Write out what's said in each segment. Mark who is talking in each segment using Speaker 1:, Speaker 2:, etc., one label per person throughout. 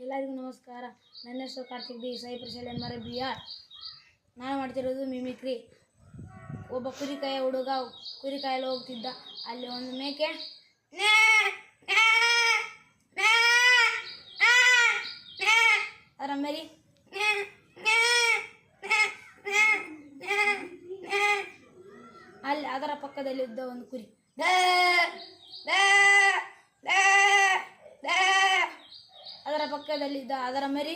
Speaker 1: ಎಲ್ಲರಿಗೂ ನಮಸ್ಕಾರ. ನನ್ನ ಹೆಸರು ಕಾರ್ತಿಕ್ ಡಿ ಸಾಯಿಪ್ರಶಾಲೆ ಎನ್ಮಾರೆ BR. ನಾನು ಮಾಡ್ತಿರೋದು ಮಿಮಿಕ್ರಿ. ಒಬ್ಬ ಕುರಿಕಾಯ ಹುಡುಗ ಕುರಿಕಾಯಲ್ಲಿ ಹೋಗ್ತಿದ್ದ. ಅಲ್ಲಿ ಒಂದು ಮೇಕೆ ಅದರ ಮರಿ ಅಲ್ಲಿ ಅದರ ಪಕ್ಕದಲ್ಲಿದ್ದ ಒಂದು ಕುರಿ ಅದರ ಪಕ್ಕದಲ್ಲಿದ್ದ ಅದರ ಮರಿ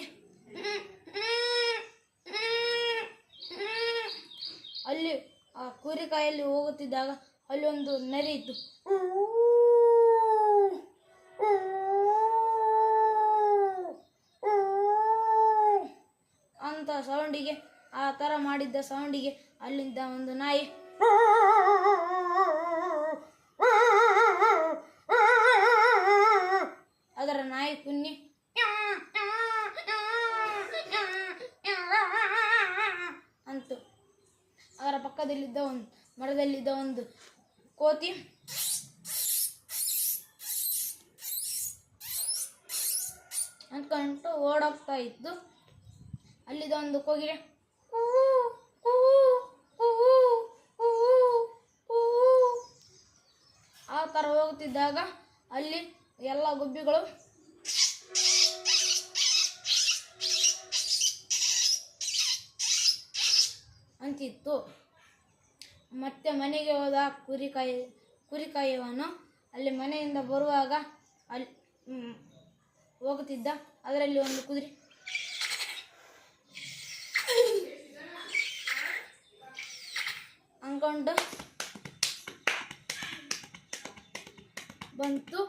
Speaker 1: ಅಲ್ಲಿ ಆ ಕುರಿಕಾಯಲ್ಲಿ ಹೋಗುತ್ತಿದ್ದಾಗ ಅಲ್ಲಿ ಒಂದು ನರಿ ಇತ್ತು. ಅಂತ ಸೌಂಡಿಗೆ ಆ ಥರ ಮಾಡಿದ್ದ ಸೌಂಡಿಗೆ ಅಲ್ಲಿಂದ ಒಂದು ನಾಯಿ ಅದರ ನಾಯಿ ಕುನ್ನಿ ಅಂತು. ಅದರ ಪಕ್ಕದಲ್ಲಿದ್ದ ಒಂದು ಮರದಲ್ಲಿದ್ದ ಒಂದು ಕೋತಿ ಅಂದ್ಕೊಂಡು ಓಡೋಗ್ತಾ ಇತ್ತು. ಅಲ್ಲಿದ್ದ ಒಂದು ಕೋಗಿಲೆ ಆ ಥರ ಹೋಗ್ತಿದ್ದಾಗ ಅಲ್ಲಿ ಎಲ್ಲ ಗುಬ್ಬಿಗಳು ಅಂತಿತ್ತು. ಮತ್ತೆ ಮನೆಗೆ ಹೋದ ಕುರಿಕಾಯವನು ಅಲ್ಲಿ ಮನೆಯಿಂದ ಬರುವಾಗ ಅಲ್ಲಿ ಹೋಗುತ್ತಿದ್ದ. ಅದರಲ್ಲಿ ಒಂದು ಕುದುರೆ ಅಂದ್ಕೊಂಡು ಬಂತು.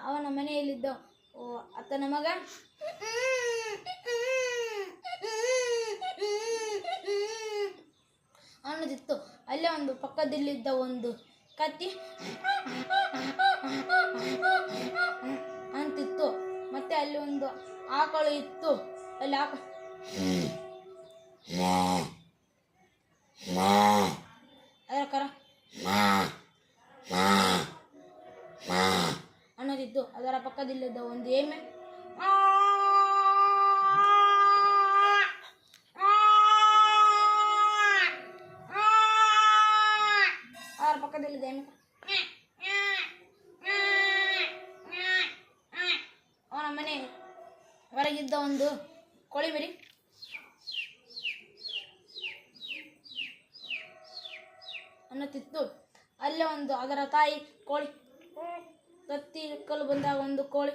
Speaker 1: ಅವನ ಮನೆಯಲ್ಲಿದ್ದ ಆತನ ಮಗ ಅನ್ನೋದಿತ್ತು. ಅಲ್ಲೇ ಒಂದು ಪಕ್ಕದಲ್ಲಿದ್ದ ಒಂದು ಕತ್ತಿ ಅಂತಿತ್ತು. ಮತ್ತೆ ಅಲ್ಲಿ ಒಂದು ಆಕಳು ಇತ್ತು. ಅಲ್ಲಿ ಅದರ ಕರ ಅನ್ನೋದಿತ್ತು. ಅದರ ಪಕ್ಕದಲ್ಲಿದ್ದ ಒಂದು ಎಮ್ಮೆ ಅದರ ಪಕ್ಕದಲ್ಲಿದ್ದ ಎಮ್ಮೆ ಅವನ ಮನೆ ಹೊರಗಿದ್ದ ಒಂದು ಕೋಳಿ ಮರಿ ಅನ್ನುತ್ತಿತ್ತು. ಅಲ್ಲೇ ಒಂದು ಅದರ ತಾಯಿ ಕೋಳಿ ತತ್ತಿ ಇಕ್ಕಲು ಬಂದಾಗ ಒಂದು ಕೋಳಿ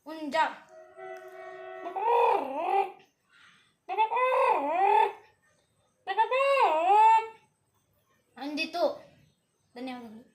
Speaker 1: ಹುಂಜ ಅಂದಿತು. ಧನ್ಯವಾದಗಳು.